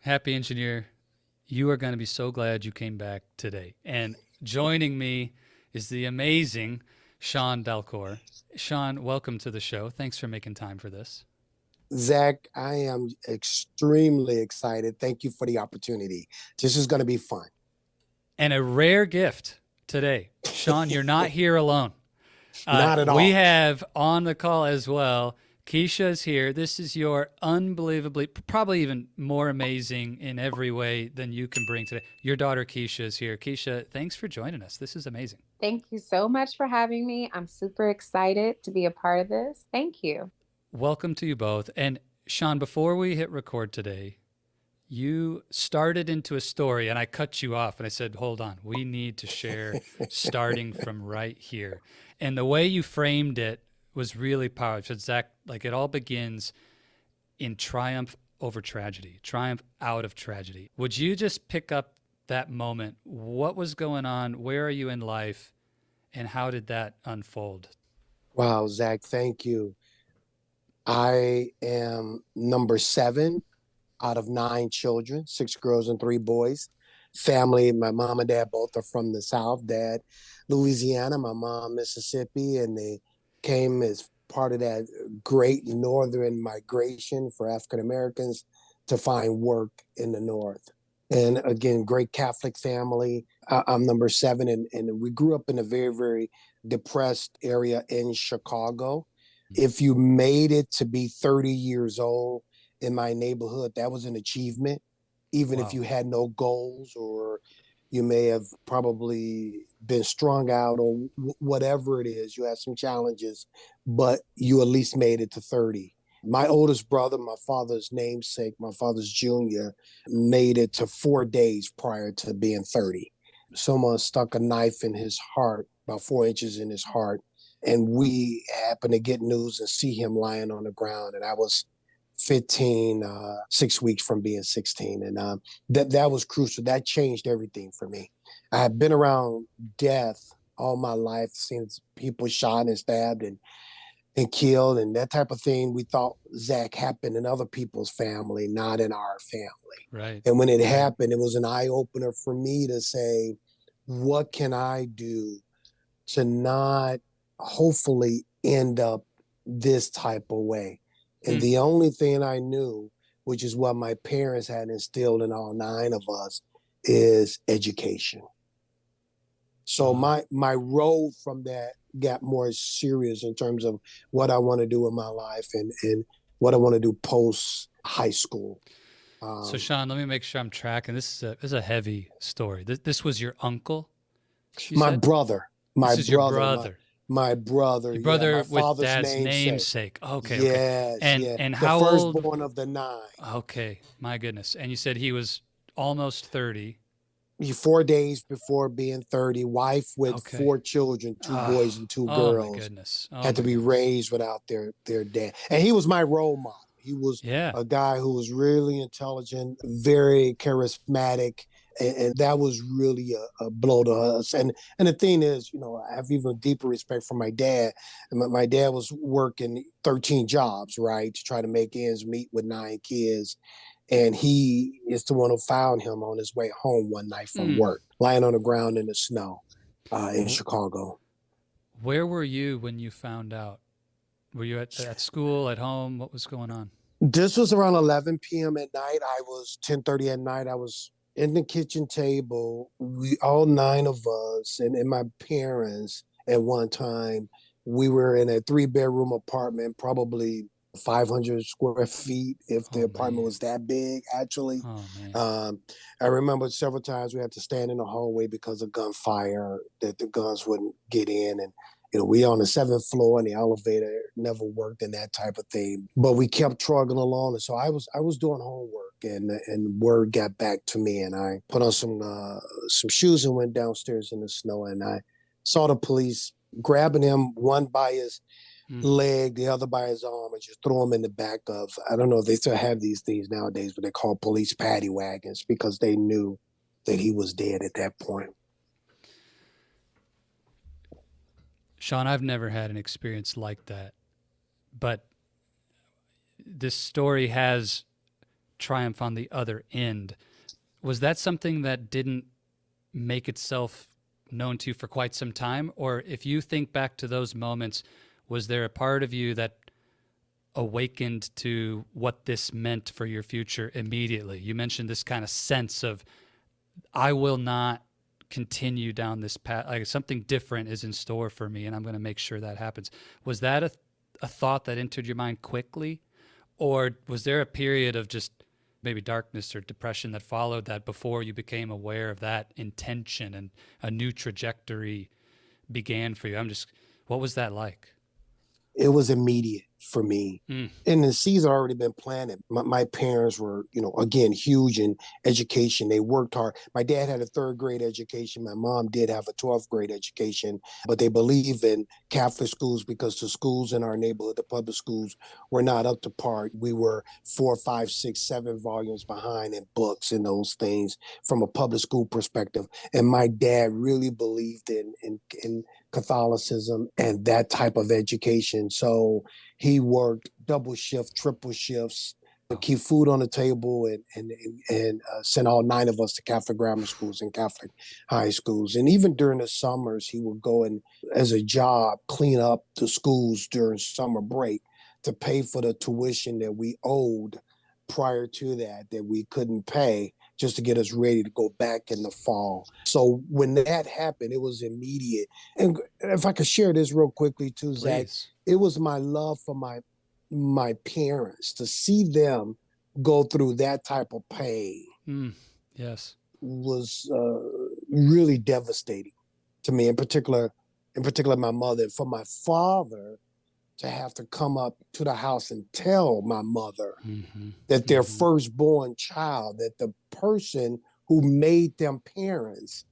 Happy Engineer, you are going to be so glad you came back today. And joining me is the amazing Shawn Dalcour. Shawn, welcome to the show. Thanks for making time for this. Zach, I am extremely excited. Thank you for the opportunity. This is going to be fun. And a rare gift today. Shawn, you're not here alone. Not at We all. have on the call as well, Keshia's here. This is your unbelievably, probably even more amazing in every way than you can bring today. Your daughter Keshia is here. Keshia, thanks for joining us. This is amazing. Thank you so much for having me. I'm super excited to be a part of this. Thank you. Welcome to you both. And Shawn, before we hit record today, you started into a story and I cut you off and I said, hold on, we need to share starting from right here. And the way you framed it was really powerful. You said, Zach, like it all begins in triumph over tragedy, triumph out of tragedy. Would you just pick up that moment? What was going on? Where are you in life? And how did that unfold? Wow, Zach, thank you. I am number 7 out of 9 children, 6 girls and 3 boys. Family, my mom and dad both are from the South. Dad, Louisiana, my mom, Mississippi, and they came as part of that great northern migration for African Americans to find work in the North. And again, great Catholic family. I'm number 7, and we grew up in a very, very depressed area in Chicago. If you made it to be 30 years old in my neighborhood, that was an achievement. Even Wow. if you had no goals, or you may have probably been strung out, or whatever it is, you had some challenges, but you at least made it to 30. My oldest brother, my father's namesake, my father's junior, made it to 4 days prior to being 30. Someone stuck a knife in his heart, about 4 inches in his heart, and we happened to get news and see him lying on the ground. And I was 15, 6 weeks from being 16. And that was crucial. That changed everything for me. I had been around death all my life, seen people shot and stabbed and killed and that type of thing. We thought, Zach, happened in other people's family, not in our family. Right. And when it Right. happened, it was an eye opener for me to say, what can I do to not hopefully end up this type of way? And the only thing I knew, which is what my parents had instilled in all 9 of us, is education. So my road from that got more serious in terms of what I want to do in my life and what I want to do post high school. So Shawn, let me make sure I'm tracking. This is a heavy story. This was your uncle? My brother. This is your brother. My brother. Your brother my with father's dad's namesake. Okay, Yes, okay. yeah. And The how old? firstborn of the 9. Okay, my goodness. And you said he was almost 30. 4 days before being 30, wife with Okay. 4 children, 2 boys and 2 Oh my girls. goodness. Had to be raised without their dad. And he was my role model. He was a guy who was really intelligent, very charismatic, and that was really a blow to us. And the thing is, I have even deeper respect for my dad. And my dad was working 13 jobs, right, to try to make ends meet with 9 kids. And he is the one who found him on his way home one night from work, lying on the ground in the snow in Chicago. Where were you when you found out? Were you at school, at home? What was going on? This was around 11 p.m. at night. I was 10:30 at night. I was in the kitchen table. We all 9 of us and my parents at one time. We were in a 3-bedroom apartment, probably 500 square feet if the apartment was that big, actually. I remember several times we had to stand in the hallway because of gunfire, that the guns wouldn't get in. And we on the 7th floor and the elevator never worked and that type of thing. But we kept trugging along. And so I was doing homework and word got back to me, and I put on some shoes and went downstairs in the snow, and I saw the police grabbing him, one by his leg, the other by his arm, and just throw him in the back of, I don't know if they still have these things nowadays, but they call police paddy wagons, because they knew that he was dead at that point. Shawn, I've never had an experience like that, but this story has triumph on the other end. Was that something that didn't make itself known to you for quite some time? Or if you think back to those moments, was there a part of you that awakened to what this meant for your future immediately? You mentioned this kind of sense of, I will not continue down this path. Like something different is in store for me, and I'm going to make sure that happens. Was that a thought that entered your mind quickly? Or was there a period of just maybe darkness or depression that followed that before you became aware of that intention and a new trajectory began for you? What was that like? It was immediate for me. Mm. And the seeds had already been planted. My parents were, again, huge in education. They worked hard. My dad had a third grade education. My mom did have a 12th grade education, but they believe in Catholic schools because the schools in our neighborhood, the public schools, were not up to par. We were 4, 5, 6, 7 volumes behind in books and those things from a public school perspective. And my dad really believed in Catholicism and that type of education. So he worked double shift, triple shifts to keep food on the table and sent all 9 of us to Catholic grammar schools and Catholic high schools. And even during the summers, he would go and, as a job, clean up the schools during summer break to pay for the tuition that we owed prior to that we couldn't pay, just to get us ready to go back in the fall. So when that happened, it was immediate. And if I could share this real quickly too, Zach, Please. it was my love for my parents, to see them go through that type of pain. Yes. Was really devastating to me, in particular my mother. For my father to have to come up to the house and tell my mother that their firstborn child, that the person who made them parents,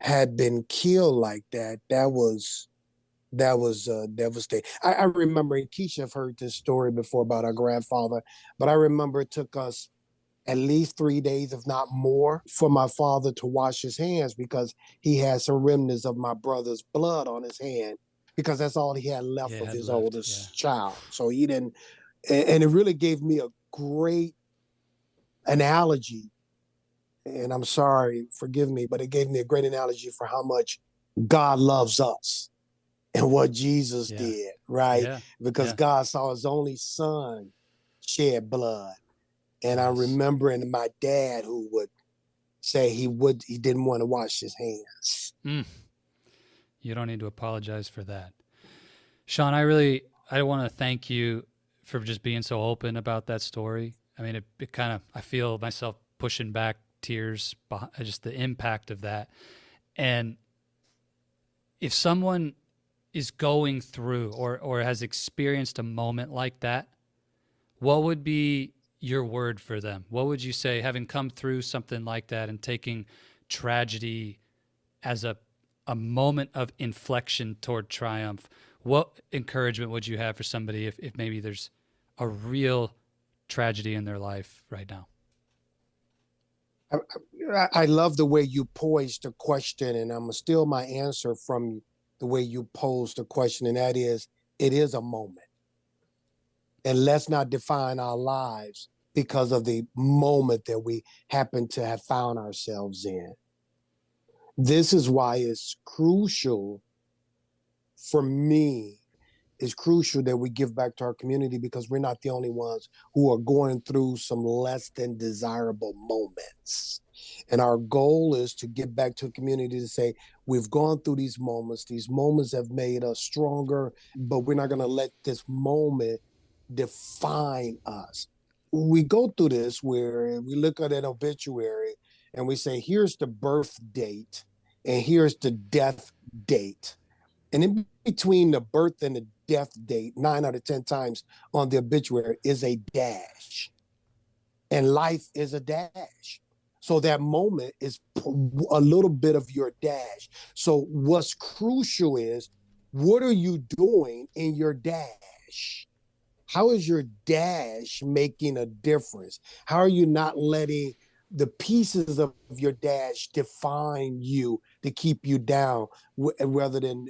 had been killed like that, that was devastating. I remember, and Keshia have heard this story before about our grandfather, but I remember it took us at least 3 days, if not more, for my father to wash his hands because he had some remnants of my brother's blood on his hand, because that's all he had left of his oldest child. So he didn't, and it really gave me a great analogy. And I'm sorry, forgive me, but it gave me a great analogy for how much God loves us and what Jesus did, right? Yeah. Because God saw his only son shed blood. And I Yes. remembering my dad who would say he didn't want to wash his hands. You don't need to apologize for that. Shawn, I want to thank you for just being so open about that story. I mean, it kind of, I feel myself pushing back tears, just the impact of that. And if someone is going through or has experienced a moment like that, what would be your word for them? What would you say, having come through something like that and taking tragedy as a moment of inflection toward triumph? What encouragement would you have for somebody if maybe there's a real tragedy in their life right now? I love the way you posed the question, and I'm going to steal my answer from the way you posed the question, and that is, it is a moment. And let's not define our lives because of the moment that we happen to have found ourselves in. This is why it's crucial for me. It's crucial that we give back to our community, because we're not the only ones who are going through some less than desirable moments. And our goal is to give back to a community to say, we've gone through these moments. These moments have made us stronger, but we're not going to let this moment define us. We go through this where we look at an obituary and we say, here's the birth date and here's the death date. And in between the birth and the death date, 9 out of 10 times on the obituary, is a dash. And life is a dash. So that moment is a little bit of your dash. So what's crucial is, what are you doing in your dash? How is your dash making a difference? How are you not letting the pieces of your dash define you to keep you down rather than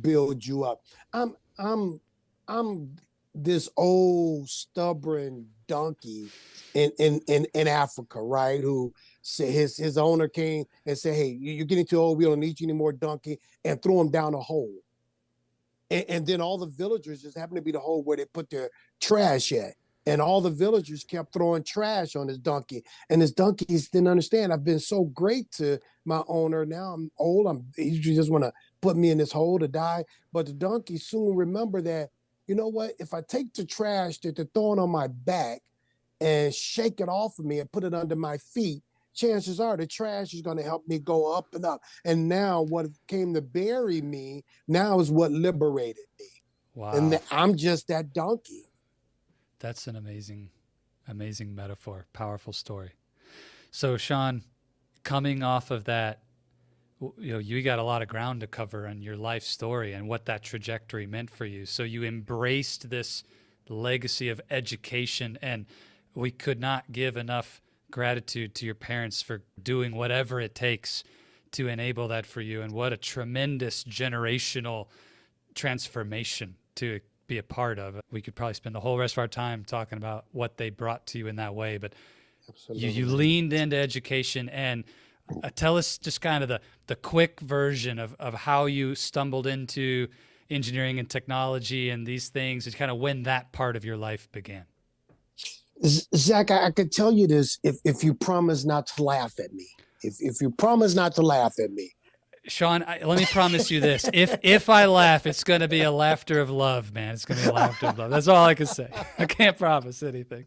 build you up? I'm this old, stubborn donkey in Africa, right? Who said his owner came and said, "Hey, you're getting too old. We don't need you anymore, donkey," and threw him down a hole. And then all the villagers just happened to be the hole where they put their trash at. And all the villagers kept throwing trash on his donkey. And his donkeys didn't understand. I've been so great to my owner. Now I'm old. He just want to put me in this hole to die. But the donkey soon remember that, you know what? If I take the trash that they're throwing on my back and shake it off of me and put it under my feet, chances are the trash is going to help me go up and up. And now what came to bury me now is what liberated me. Wow. And I'm just that donkey. That's an amazing metaphor. Powerful story. So Shawn, coming off of that, you got a lot of ground to cover on your life story and what that trajectory meant for you. So you embraced this legacy of education, and we could not give enough gratitude to your parents for doing whatever it takes to enable that for you. And what a tremendous generational transformation to be a part of. We could probably spend the whole rest of our time talking about what they brought to you in that way, but you leaned into education. And tell us just kind of the quick version of how you stumbled into engineering and technology and these things, and kind of when that part of your life began. Zach, I could tell you this if you promise not to laugh at me. If you promise not to laugh at me. Shawn, let me promise you this. If I laugh, it's going to be a laughter of love, man. It's going to be a laughter of love. That's all I can say. I can't promise anything.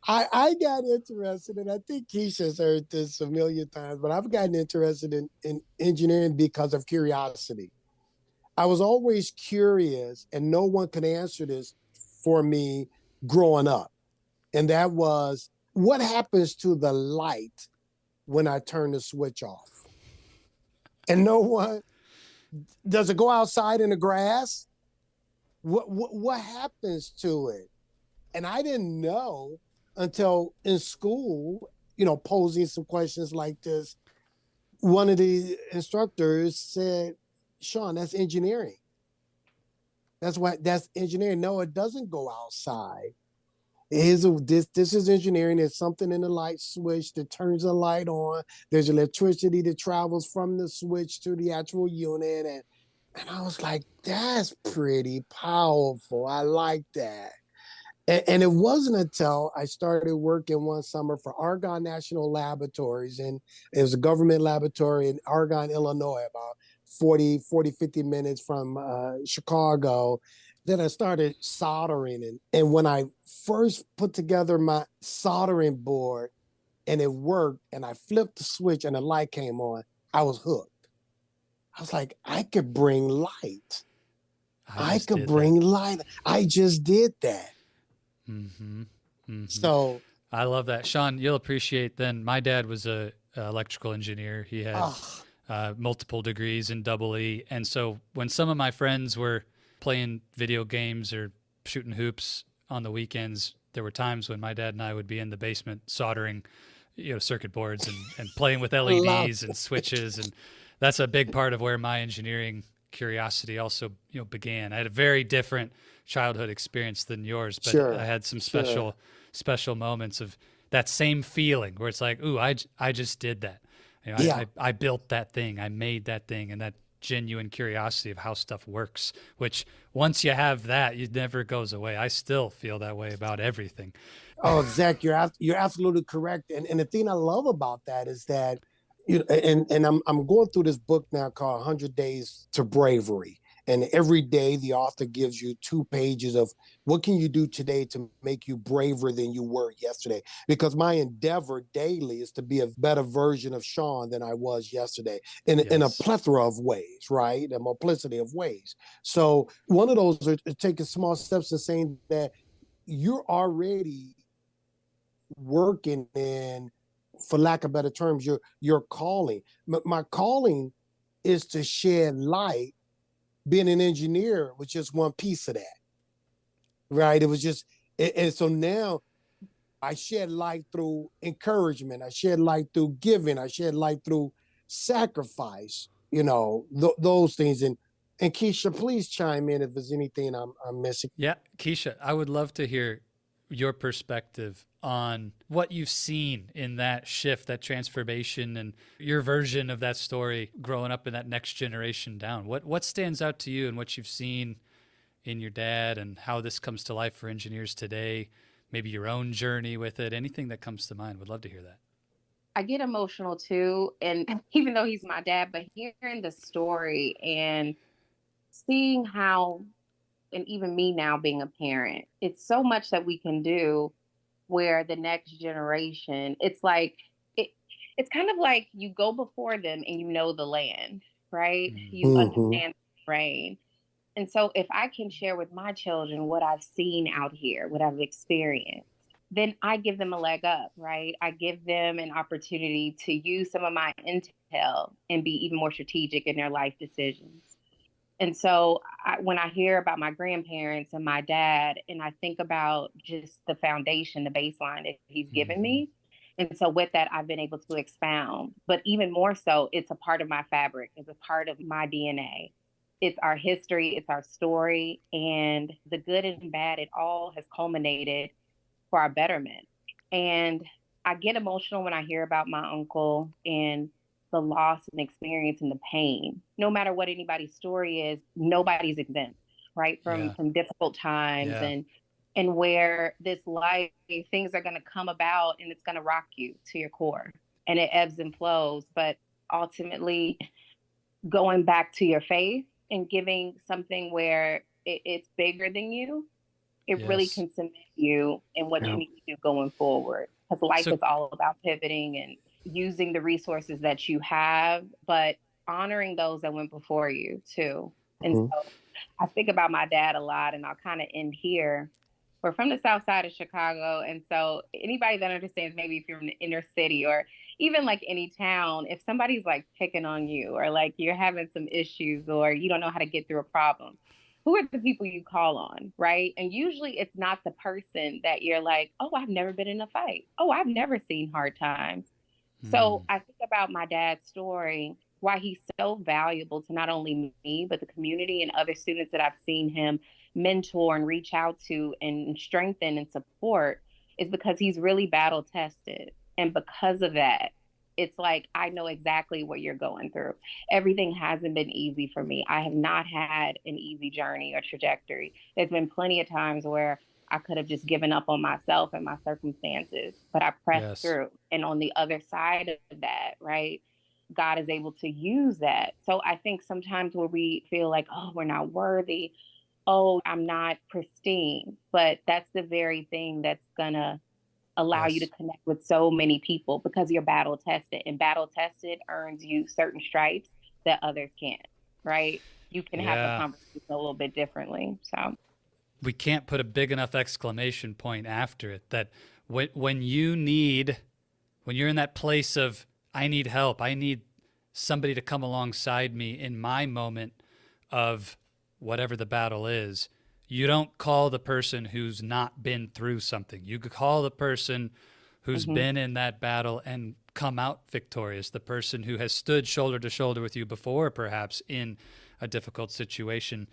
I got interested, and I think Keshia's heard this a million times, but I've gotten interested in engineering because of curiosity. I was always curious, and no one could answer this for me growing up. And that was, what happens to the light when I turn the switch off? And no one, does it go outside in the grass? What happens to it? And I didn't know until in school, posing some questions like this. One of the instructors said, "Shawn, that's engineering. That's engineering. No, it doesn't go outside. This is engineering. There's something in the light switch that turns the light on. There's electricity that travels from the switch to the actual unit." And I was like, that's pretty powerful. I like that. And it wasn't until I started working one summer for Argonne National Laboratories, and it was a government laboratory in Argonne, Illinois, about 50 minutes from Chicago. Then I started soldering. And when I first put together my soldering board and it worked, and I flipped the switch and the light came on, I was hooked. I was like, I could bring light. I could bring light. I just did that. Mm-hmm. Mm-hmm. So I love that. Shawn, you'll appreciate then, my dad was a electrical engineer. He had multiple degrees in EE. And so when some of my friends were playing video games or shooting hoops on the weekends, there were times when my dad and I would be in the basement soldering, circuit boards and playing with LEDs and switches. And that's a big part of where my engineering curiosity also, began. I had a very different childhood experience than yours, but I had some special moments of that same feeling where it's like, ooh, I just did that. I built that thing. I made that thing. And that genuine curiosity of how stuff works, which once you have that, it never goes away. I still feel that way about everything. Oh, Zach, you're absolutely correct. And the thing I love about that is that, and I'm going through this book now called 100 Days to Bravery. And every day the author gives you 2 pages of what can you do today to make you braver than you were yesterday? Because my endeavor daily is to be a better version of Shawn than I was yesterday in a plethora of ways, right? A multiplicity of ways. So one of those are taking small steps and saying that you're already working in, for lack of better terms, your calling. My calling is to shed light. Being an engineer was just one piece of that, right? It was just, and so now I shed light through encouragement. I shed light through giving. I shed light through sacrifice, those things. And Keshia, please chime in if there's anything I'm missing. Yeah, Keshia, I would love to hear your perspective on what you've seen in that shift, that transformation, and your version of that story growing up in that next generation down. What stands out to you and what you've seen in your dad and how this comes to life for engineers today, maybe your own journey with it, anything that comes to mind? Would love to hear that. I get emotional too. And even though he's my dad, but hearing the story and seeing how, and even me now being a parent, it's so much that we can do where the next generation, it's like, it, it's kind of like you go before them and you know the land, right? You Mm-hmm. understand the terrain. And so if I can share with my children what I've seen out here, what I've experienced, then I give them a leg up, right? I give them an opportunity to use some of my intel and be even more strategic in their life decisions. And so when I hear about my grandparents and my dad, and I think about just the foundation, the baseline that he's given Mm-hmm. me. And so with that, I've been able to expound. But even more so, it's a part of my fabric, it's a part of my DNA. It's our history, it's our story, and the good and bad, it all has culminated for our betterment. And I get emotional when I hear about my uncle and the loss and experience and the pain. No matter what anybody's story is, nobody's exempt, right? Yeah. From difficult times Yeah. and where this life, things are gonna come about and it's gonna rock you to your core. And it ebbs and flows. But ultimately going back to your faith and giving something where it's bigger than you, it really Yes. can cement you in what you Yeah. need to do going forward. Because life So, is all about pivoting and using the resources that you have, but honoring those that went before you too. And Mm-hmm. so I think about my dad a lot, and I'll kind of end here. We're from the south side of Chicago. And so anybody that understands, maybe if you're in the inner city or even like any town, if somebody's like picking on you or like you're having some issues or you don't know how to get through a problem, who are the people you call on, right? And usually it's not the person that you're like, oh, I've never been in a fight. Oh, I've never seen hard times. So mm, I think about my dad's story, why he's so valuable to not only me, but the community and other students that I've seen him mentor and reach out to and strengthen and support is because he's really battle tested. And because of that, it's like, I know exactly what you're going through. Everything hasn't been easy for me. I have not had an easy journey or trajectory. There's been plenty of times where I could have just given up on myself and my circumstances, but I pressed yes. through. And on the other side of that, right, God is able to use that. So I think sometimes where we feel like, oh, we're not worthy, oh, I'm not pristine, but that's the very thing that's going to allow you to Yes. connect with so many people because you're battle tested, and battle tested earns you certain stripes that others can't, right? You can have the Yeah. conversation a little bit differently. So We can't put a big enough exclamation point after it that when you need, when you're in that place of, I need help, I need somebody to come alongside me in my moment of whatever the battle is, you don't call the person who's not been through something. You could call the person who's mhm. been in that battle and come out victorious, the person who has stood shoulder to shoulder with you before, perhaps in a difficult situation.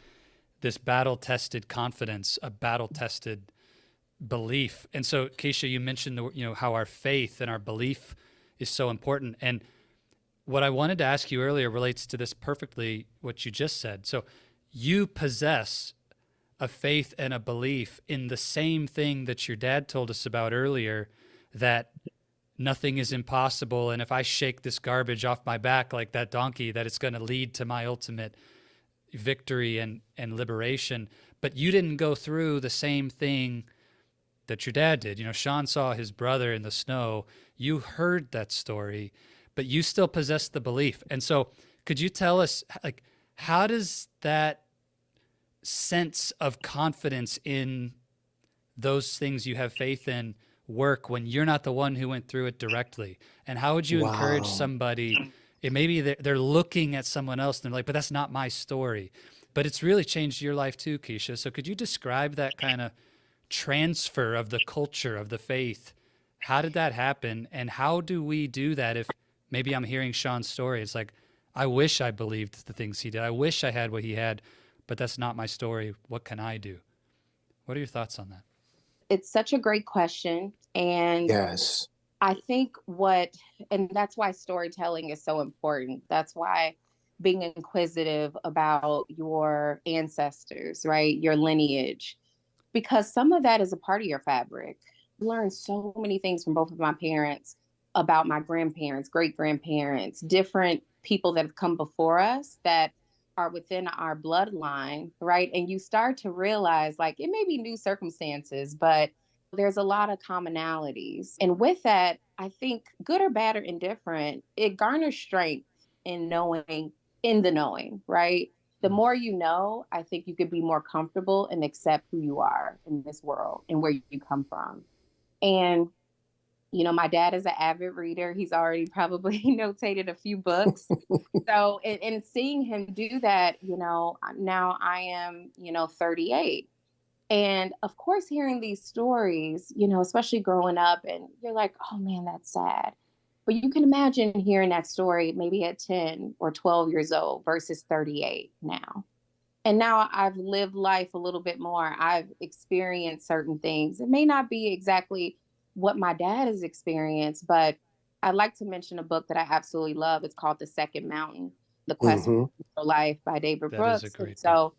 This battle tested confidence, a battle tested belief. And so, Keshia, you mentioned how our faith and our belief is so important. And what I wanted to ask you earlier relates to this perfectly, what you just said. So you possess a faith and a belief in the same thing that your dad told us about earlier, that nothing is impossible. And if I shake this garbage off my back like that donkey, that it's going to lead to my ultimate victory and liberation. But you didn't go through the same thing that your dad did. Shawn saw his brother in the snow. You heard that story, but you still possess the belief. And so could you tell us, like, how does that sense of confidence in those things you have faith in work when you're not the one who went through it directly? And how would you encourage Wow. somebody? It maybe they're looking at someone else and they're like, but that's not my story. But it's really changed your life too, Keshia. So could you describe that kind of transfer of the culture of the faith? How did that happen? And how do we do that if maybe I'm hearing Shawn's story? It's like, I wish I believed the things he did. I wish I had what he had, but that's not my story. What can I do? What are your thoughts on that? It's such a great question. And Yes. I think and that's why storytelling is so important. That's why being inquisitive about your ancestors, right? Your lineage, because some of that is a part of your fabric. I learned so many things from both of my parents about my grandparents, great grandparents, different people that have come before us that are within our bloodline, right? And you start to realize like it may be new circumstances, but there's a lot of commonalities. And with that, I think good or bad or indifferent, it garners strength in knowing, in the knowing, right? The more you know, I think you could be more comfortable and accept who you are in this world and where you come from. And, my dad is an avid reader. He's already probably notated a few books. So, and seeing him do that, now I am, 38. And of course, hearing these stories, especially growing up, and you're like, oh man, that's sad. But you can imagine hearing that story maybe at 10 or 12 years old versus 38 now. And now I've lived life a little bit more. I've experienced certain things. It may not be exactly what my dad has experienced, but I'd like to mention a book that I absolutely love. It's called The Second Mountain, The Quest Mm-hmm. for Life by David That is a Brooks. And great book. so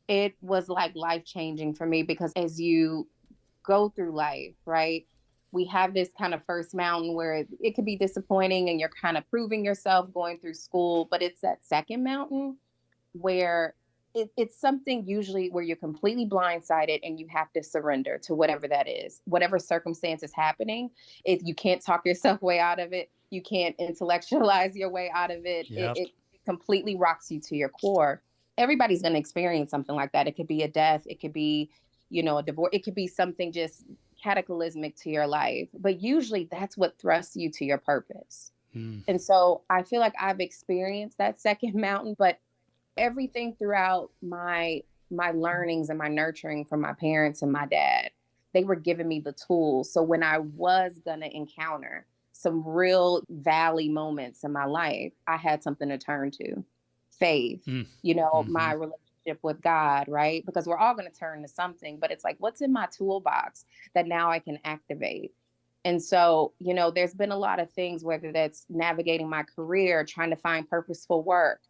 it was like life changing for me because as you go through life, right? We have this kind of first mountain where it could be disappointing and you're kind of proving yourself going through school, but it's that second mountain where it's something usually where you're completely blindsided and you have to surrender to whatever that is, whatever circumstance is happening. If you can't talk yourself way out of it, you can't intellectualize your way out of it. Yep. It completely rocks you to your core. Everybody's going to experience something like that. It could be a death. It could be, a divorce. It could be something just cataclysmic to your life. But usually that's what thrusts you to your purpose. And so I feel like I've experienced that second mountain, but everything throughout my learnings and my nurturing from my parents and my dad, they were giving me the tools. So when I was going to encounter some real valley moments in my life, I had something to turn to. Faith, my relationship with God, right? Because we're all going to turn to something, but it's like, what's in my toolbox that now I can activate? And so, there's been a lot of things, whether that's navigating my career, trying to find purposeful work.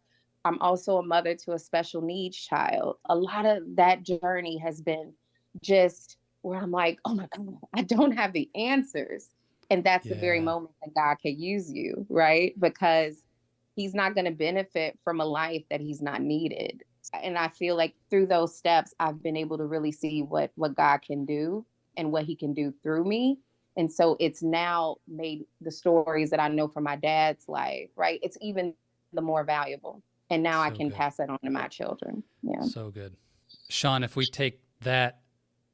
I'm also a mother to a special needs child. A lot of that journey has been just where I'm like, oh my God, I don't have the answers. And that's the very moment that God can use you, right? Because he's not going to benefit from a life that he's not needed. And I feel like through those steps, I've been able to really see what God can do and what he can do through me. And so it's now made the stories that I know from my dad's life, right? It's even the more valuable. And now I can pass that on to my children. Yeah. So good. Shawn, if we take that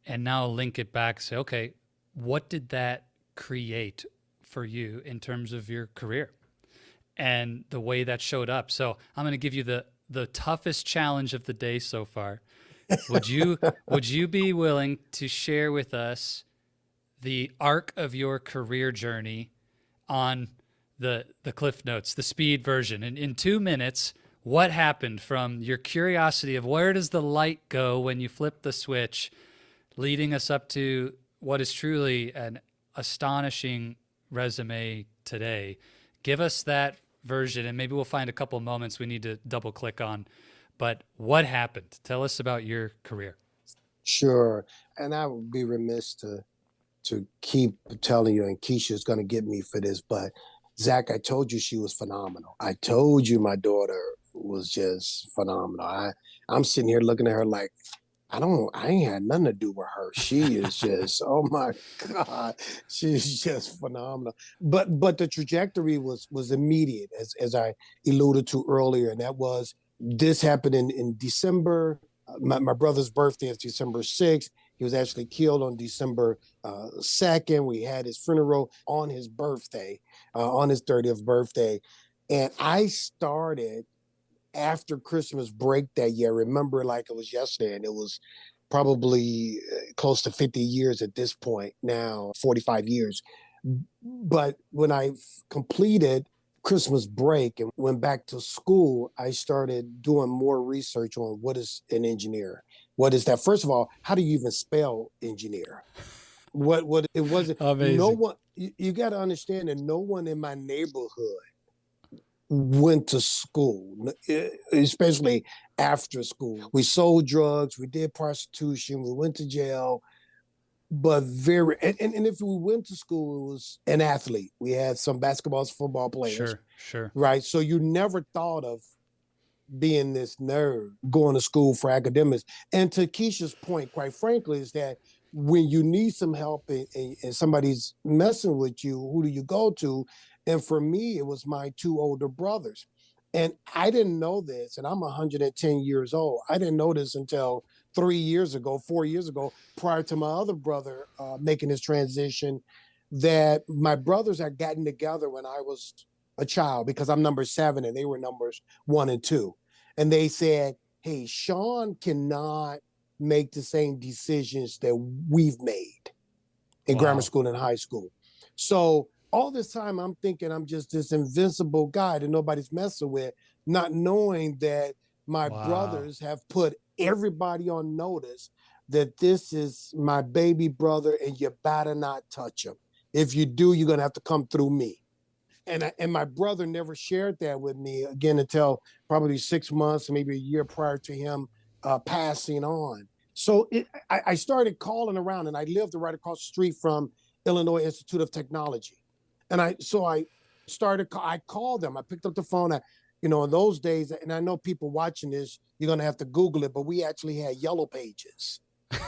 and now link it back, say, okay, what did that create for you in terms of your career and the way that showed up? So I'm going to give you the toughest challenge of the day so far. Would you be willing to share with us the arc of your career journey on the Cliff Notes, the speed version? In 2 minutes, what happened from your curiosity of where does the light go when you flip the switch, leading us up to what is truly an astonishing resume today? Give us that version, and maybe we'll find a couple of moments we need to double click on. But what happened? Tell us about your career. Sure. And I would be remiss to keep telling you, and Keshia's going to get me for this, but Zach, I told you she was phenomenal. I told you my daughter was just phenomenal. I'm sitting here looking at her like, I ain't had nothing to do with her. She is just, oh my God, she's just phenomenal. But the trajectory was immediate, as I alluded to earlier, and that was this happened in December. My brother's birthday is December 6th. He was actually killed on December 2nd. We had his funeral on his birthday, on his 30th birthday. And I started after Christmas break that year. I remember like it was yesterday, and it was probably close to 50 years at this point now, 45 years. But when I completed Christmas break and went back to school, I started doing more research on what is an engineer. What is that? First of all, how do you even spell engineer? What it wasn't. No Amazing. one. You got to understand that no one in my neighborhood went to school, especially after school. We sold drugs, we did prostitution, we went to jail, but and if we went to school, it was an athlete. We had some basketball, football players, Sure. right? So you never thought of being this nerd, going to school for academics. And to Keshia's point, quite frankly, is that when you need some help and somebody's messing with you, who do you go to? And for me, it was my two older brothers. And I didn't know this, and I'm 110 years old. I didn't know this until 3 years ago, 4 years ago, prior to my other brother making his transition, that my brothers had gotten together when I was a child because I'm number 7 and they were numbers 1 and 2. And they said, hey, Shawn cannot make the same decisions that we've made in grammar school and high school. So all this time I'm thinking I'm just this invincible guy that nobody's messing with, not knowing that my brothers have put everybody on notice that this is my baby brother and you better not touch him. If you do, you're going to have to come through me. And my brother never shared that with me again until probably 6 months, maybe a year prior to him passing on. So I started calling around, and I lived right across the street from Illinois Institute of Technology. And I called them. I picked up the phone. In those days, and I know people watching this, you're going to have to Google it, but we actually had yellow pages.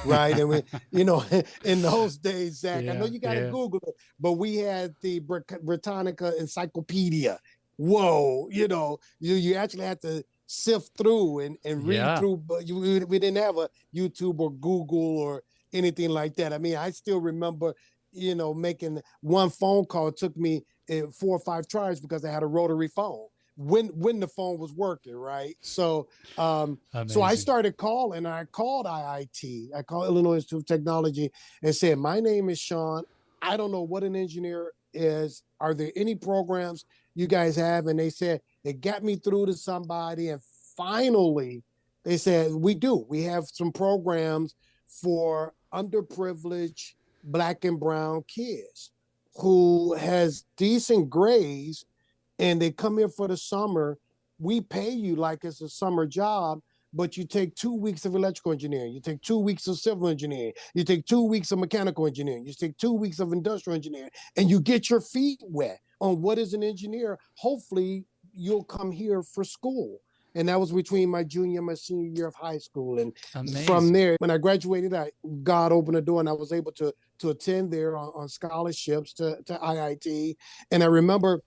Right. And we, in those days, Zach, I know you got to Google it, but we had the Britannica Encyclopedia. Whoa, you actually had to sift through and read through, but we didn't have a YouTube or Google or anything like that. I mean, I still remember, making one phone call. It took me 4 or 5 tries because I had a rotary phone when the phone was working, right? So so I started calling. I called IIT. I called Illinois Institute of Technology and said, my name is Shawn. I don't know what an engineer is. Are there any programs you guys have? And they said, they got me through to somebody. And finally, they said, we do. We have some programs for underprivileged Black and brown kids who has decent grades, and they come here for the summer. We pay you like it's a summer job, but you take 2 weeks of electrical engineering. You take 2 weeks of civil engineering. You take 2 weeks of mechanical engineering. You take 2 weeks of industrial engineering, and you get your feet wet on what is an engineer. Hopefully you'll come here for school. And that was between my junior and my senior year of high school. And from there, when I graduated, God opened the door, and I was able to attend there on scholarships to IIT. And I remember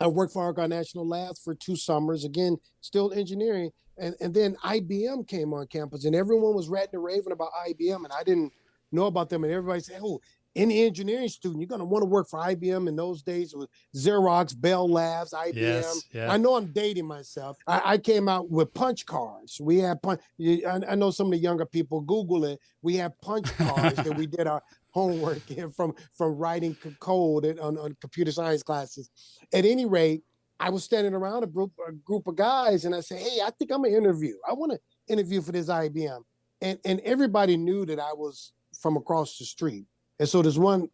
I worked for Argonne National Labs for 2 summers, again, still engineering. And then IBM came on campus, and everyone was ranting and raving about IBM, and I didn't know about them. And everybody said, oh, any engineering student, you're going to want to work for IBM. In those days, it was Xerox, Bell Labs, IBM. Yes, yeah. I know I'm dating myself. I came out with punch cards. We had I know some of the younger people, Google it. We had punch cards that we did our homework in from writing code on computer science classes. At any rate, I was standing around a group of guys, and I said, hey, I think I'm going to interview. I want to interview for this IBM. And everybody knew that I was from across the street. And so there's one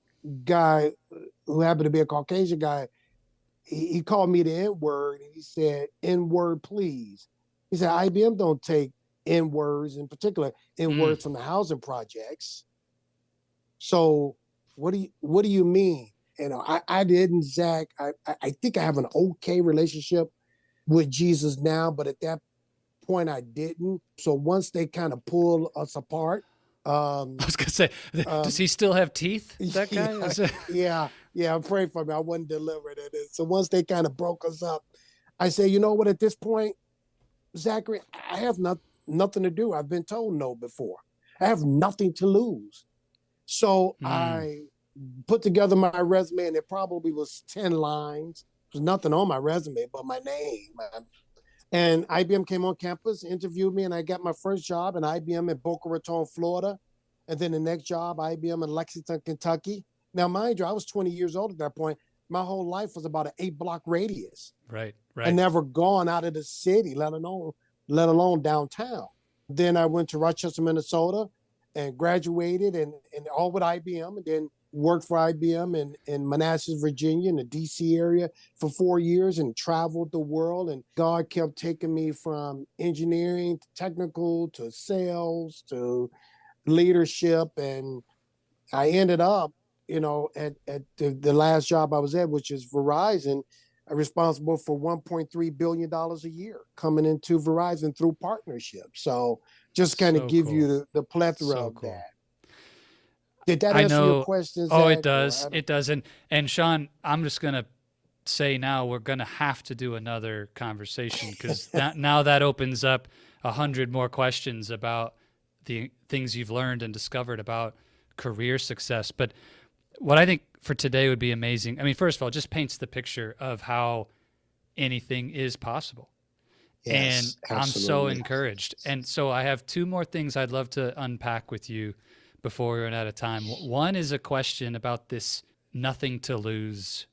guy who happened to be a Caucasian guy. He called me the N-word, and he said, N-word, please. He said, IBM don't take N-words, in particular, N-words from the housing projects. So what do you mean? I didn't, Zach. I think I have an okay relationship with Jesus now, but at that point I didn't. So once they kind of pulled us apart. I was going to say, does he still have teeth, that guy? Yeah, pray for me. I wasn't delivered at it. So once they kind of broke us up, I say, you know what, at this point, Zachary, I have nothing to do. I've been told no before. I have nothing to lose. So I put together my resume, and it probably was 10 lines. There's nothing on my resume but my name. And IBM came on campus, interviewed me, and I got my first job in IBM in Boca Raton, Florida. And then the next job, IBM in Lexington, Kentucky. Now, mind you, I was 20 years old at that point. My whole life was about an 8-block radius. Right. I never gone out of the city, let alone downtown. Then I went to Rochester, Minnesota, and graduated and all with IBM, and then worked for IBM in Manassas, Virginia, in the DC area for 4 years, and traveled the world. And God kept taking me from engineering to technical to sales to leadership. And I ended up, at the last job I was at, which is Verizon, responsible for $1.3 billion a year coming into Verizon through partnerships. So just kind of So give you cool. the plethora So of cool. that. Did that I answer your know. question, Oh, it Zach? Or does. I don't. It does. And Shawn, I'm just going to say now we're going to have to do another conversation because now that opens up 100 more questions about the things you've learned and discovered about career success. But what I think for today would be amazing. I mean, first of all, it just paints the picture of how anything is possible. And Yes, I'm so absolutely. encouraged. And so I have two more things I'd love to unpack with you before we run out of time. One is a question about this nothing to lose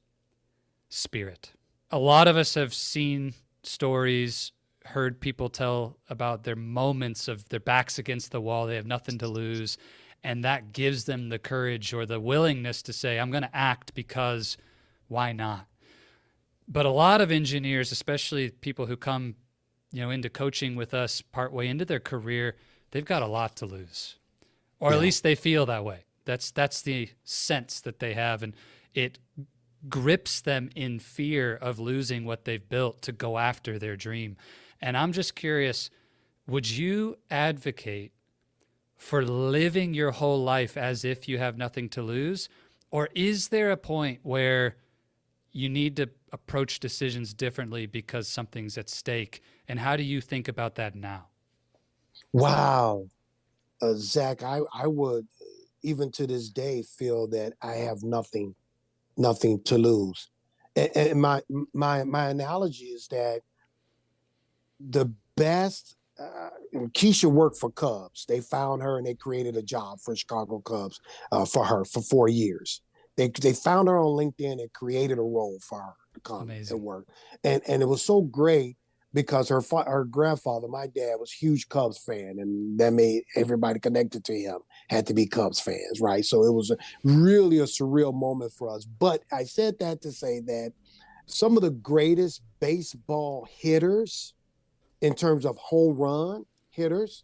spirit. A lot of us have seen stories, heard people tell about their moments of their backs against the wall, they have nothing to lose, and that gives them the courage or the willingness to say, I'm going to act because why not? But a lot of engineers, especially people who come, into coaching with us partway into their career, they've got a lot to lose. Or at Yeah. least they feel that way. That's the sense that they have, and it grips them in fear of losing what they've built to go after their dream. And I'm just curious, would you advocate for living your whole life as if you have nothing to lose? Or is there a point where you need to approach decisions differently because something's at stake? And how do you think about that now? Wow. Zach, I would even to this day feel that I have nothing to lose. And my analogy is that the best Keshia worked for Cubs. They found her and they created a job for Chicago Cubs for her for 4 years. They found her on LinkedIn and created a role for her to come and Amazing. work. And it was so great because her grandfather, my dad, was a huge Cubs fan, and that made everybody connected to him had to be Cubs fans, right? So it was really a surreal moment for us. But I said that to say that some of the greatest baseball hitters in terms of home run hitters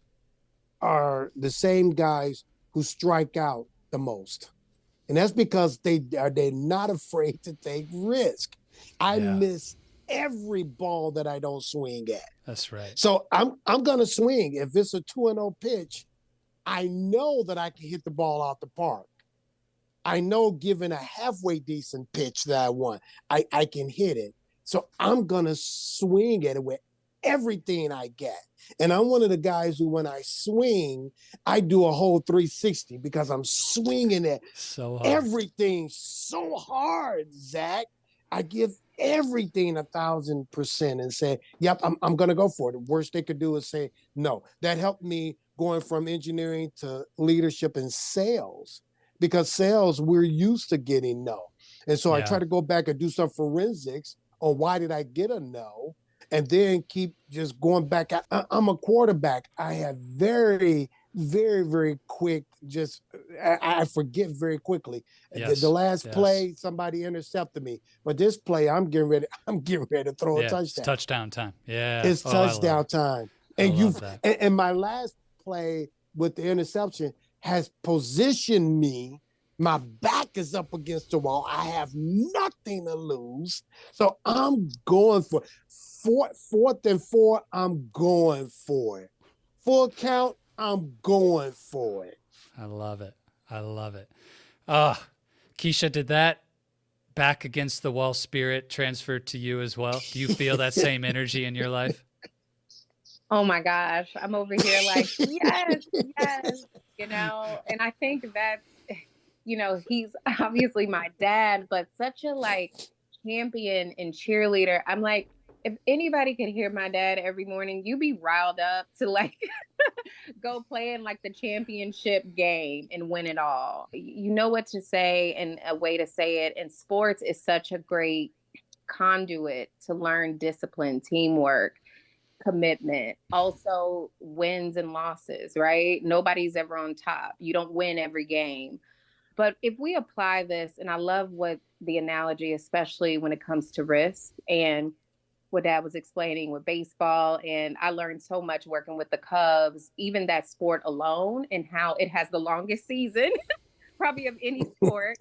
are the same guys who strike out the most. And that's because they're not afraid to take risk. I Yeah, miss every ball that I don't swing at. that's right. So I'm gonna swing. If it's a 2-0 pitch, I know that I can hit the ball out the park. I know given a halfway decent pitch that I want, I can hit it. So I'm going to swing at it with everything I get. And I'm one of the guys who, when I swing, I do a whole 360 because I'm swinging at So hard. everything so hard, Zach. I give everything 1,000% and say, yep, I'm going to go for it. The worst they could do is say no. That helped me going from engineering to leadership and sales, because sales, we're used to getting no. And so I try Yeah. to go back and do some forensics on why did I get a no, and then keep just going back. I'm a quarterback. I have very quick, just I forget very quickly. The Yes. last Yes. play, somebody intercepted me, but this play, I'm getting ready to throw a Yeah. It's touchdown. touchdown time. Yeah. It's Oh, I love touchdown it. time. I And love that. my last play with the interception has positioned me. My back is up against the wall. I have nothing to lose. So I'm going for fourth and 4. I'm going for it. Full count. I'm going for it. I love it. I love it. Ah, Keshia, did that back against the wall spirit transfer to you as well? Do you feel that same energy in your life? Oh my gosh, I'm over here like, yes, yes, and I think that's, he's obviously my dad, but such a like champion and cheerleader. I'm like, if anybody could hear my dad every morning, you be riled up to like go play in like the championship game and win it all. You know what to say and a way to say it. And sports is such a great conduit to learn discipline, teamwork, commitment, also wins and losses, right? Nobody's ever on top. You don't win every game. But if we apply this, and I love what the analogy, especially when it comes to risk and what Dad was explaining with baseball. And I learned so much working with the Cubs, even that sport alone, and how it has the longest season, probably of any sport.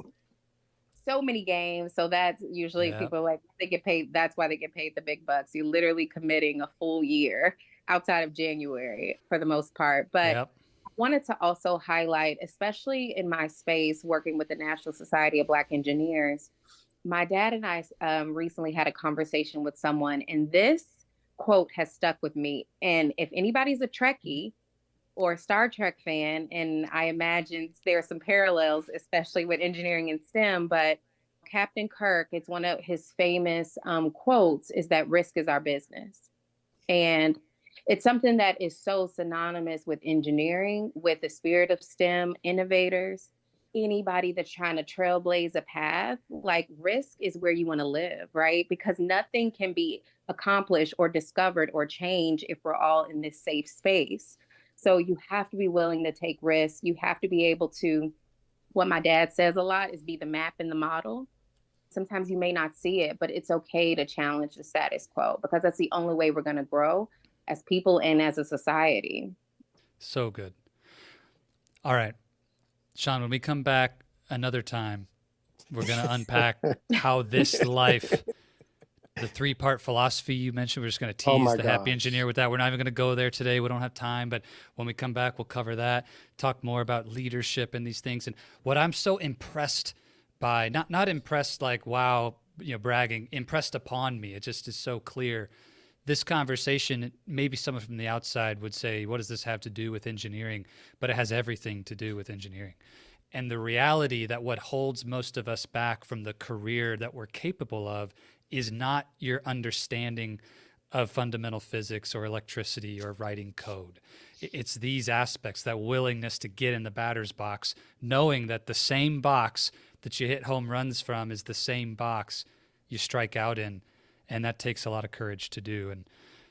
So many games. So that's usually Yeah. people are like, they get paid. That's why they get paid the big bucks. You're literally committing a full year outside of January for the most part. But Yep. I wanted to also highlight, especially in my space working with the National Society of Black Engineers, my dad and I recently had a conversation with someone, and this quote has stuck with me. And if anybody's a Trekkie or a Star Trek fan, and I imagine there are some parallels, especially with engineering and STEM, but Captain Kirk, it's one of his famous quotes, is that risk is our business. And it's something that is so synonymous with engineering, with the spirit of STEM innovators, anybody that's trying to trailblaze a path. Like, risk is where you want to live, right? Because nothing can be accomplished or discovered or changed if we're all in this safe space. So you have to be willing to take risks. You have to be able to, what my dad says a lot is, be the map and the model. Sometimes you may not see it, but it's okay to challenge the status quo, because that's the only way we're going to grow as people and as a society. So good. All right, Shawn, when we come back another time, we're going to unpack how this life, the 3-part philosophy you mentioned, we're just going to tease the happy engineer with that. We're not even going to go there today. We don't have time, but when we come back, we'll cover that, talk more about leadership and these things. And what I'm so impressed by, not impressed like, wow, bragging, impressed upon me. It just is so clear. This conversation, maybe someone from the outside would say, what does this have to do with engineering? But it has everything to do with engineering. And the reality that what holds most of us back from the career that we're capable of is not your understanding of fundamental physics or electricity or writing code. It's these aspects, that willingness to get in the batter's box, knowing that the same box that you hit home runs from is the same box you strike out in. And that takes a lot of courage to do. And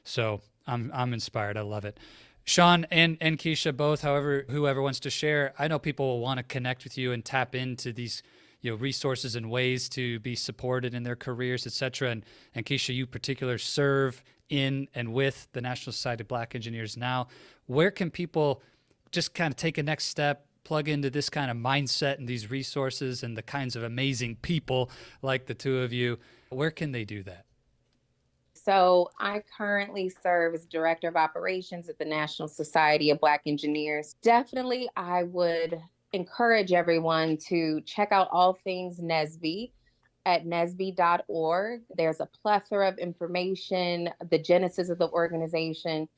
so I'm inspired. I love it. Shawn and Keshia, both, whoever wants to share, I know people will want to connect with you and tap into these resources and ways to be supported in their careers, et cetera. And Keshia, you particular serve in and with the National Society of Black Engineers now. Where can people just kind of take a next step, plug into this kind of mindset and these resources and the kinds of amazing people like the two of you? Where can they do that? So I currently serve as Director of Operations at the National Society of Black Engineers. Definitely, I would encourage everyone to check out all things NSBE at nsbe.org. There's a plethora of information, the genesis of the organization,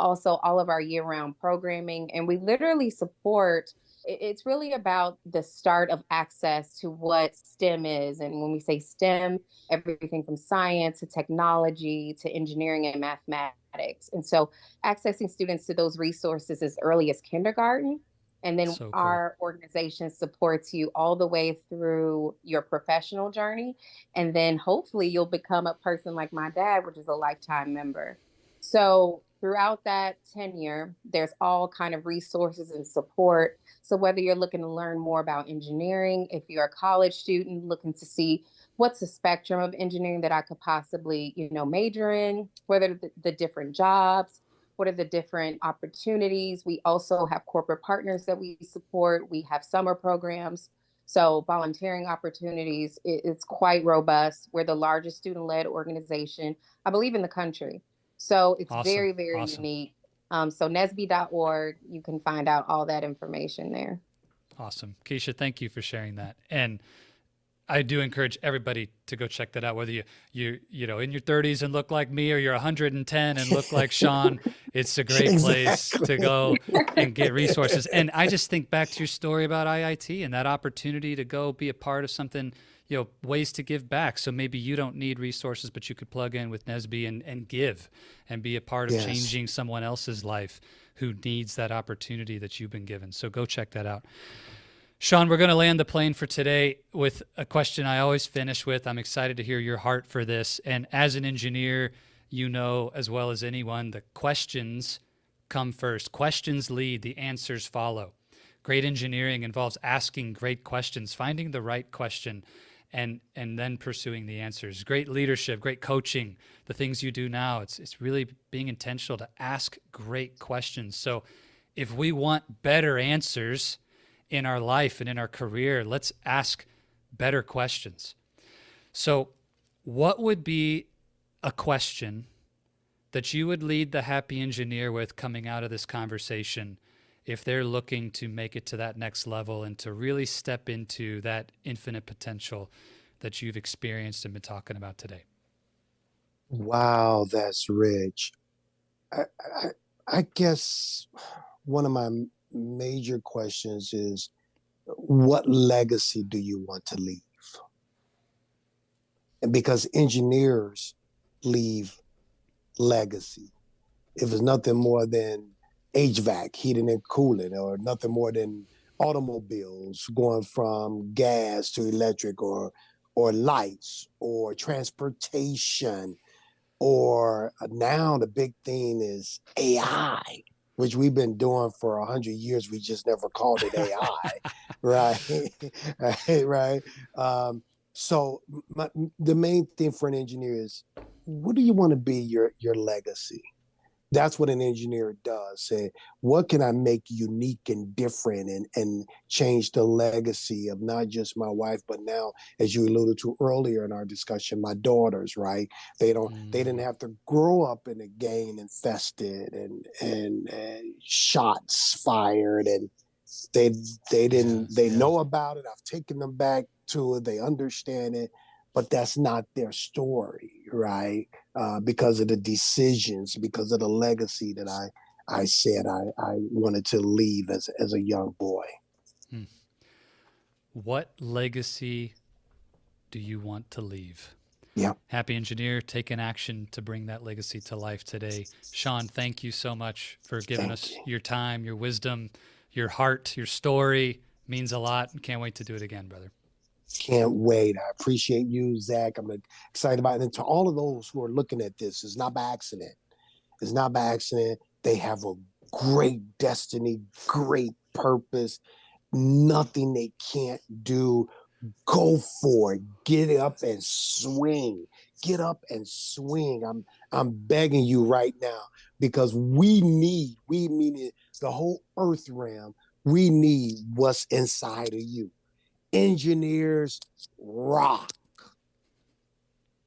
also all of our year-round programming. And we literally support, it's really about the start of access to what STEM is. And when we say STEM, everything from science to technology to engineering and mathematics. And so accessing students to those resources as early as kindergarten. And then So cool. Our organization supports you all the way through your professional journey. And then hopefully you'll become a person like my dad, which is a lifetime member. So throughout that tenure, there's all kind of resources and support. So whether you're looking to learn more about engineering, if you're a college student looking to see what's the spectrum of engineering that I could possibly, major in, whether the different jobs, what are the different opportunities. We also have corporate partners that we support. We have summer programs. So volunteering opportunities, it's quite robust. We're the largest student-led organization, I believe, in the country. So it's Awesome. very, very Awesome. unique. So nsbe.org, you can find out all that information there. Awesome. Keshia, thank you for sharing that. And I do encourage everybody to go check that out, whether you're in your 30s and look like me, or you're 110 and look like Shawn. It's a great place to go and get resources. And I just think back to your story about IIT and that opportunity to go be a part of something, ways to give back. So maybe you don't need resources, but you could plug in with NSBE and give and be a part of changing someone else's life who needs that opportunity that you've been given. So go check that out. Shawn, we're going to land the plane for today with a question I always finish with. I'm excited to hear your heart for this. And as an engineer, you know as well as anyone that questions come first. Questions lead, the answers follow. Great engineering involves asking great questions, finding the right question, and then pursuing the answers. Great leadership, great coaching, the things you do now, it's really being intentional to ask great questions. So if we want better answers in our life and in our career, let's ask better questions. So what would be a question that you would lead the happy engineer with coming out of this conversation if they're looking to make it to that next level and to really step into that infinite potential that you've experienced and been talking about today? Wow, that's rich. I guess one of my major questions is, what legacy do you want to leave? And because engineers leave legacy. If it's nothing more than HVAC, heating and cooling, or nothing more than automobiles going from gas to electric, or lights, or transportation, or now the big thing is AI, which we've been doing for 100 years. We just never called it AI, right? Right. So the main thing for an engineer is, what do you want to be your legacy? That's what an engineer does. Say, what can I make unique and different, and change the legacy of not just my wife, but now, as you alluded to earlier in our discussion, my daughters, right? They didn't have to grow up in a gang infested and shots fired, and they know about it. I've taken them back to it. They understand it, but that's not their story, right? Because of the decisions, because of the legacy that I said I wanted to leave as a young boy. What legacy do you want to leave? Yeah. Happy engineer, taking action to bring that legacy to life today. Shawn, thank you so much for giving us your time, your wisdom, your heart, your story. Means a lot. Can't wait to do it again, brother. Can't wait. I appreciate you, Zach. I'm excited about it. And to all of those who are looking at this, it's not by accident. It's not by accident. They have a great destiny, great purpose, nothing they can't do. Go for it. Get up and swing. Get up and swing. I'm begging you right now, because we meaning the whole earth realm, we need what's inside of you. Engineers rock.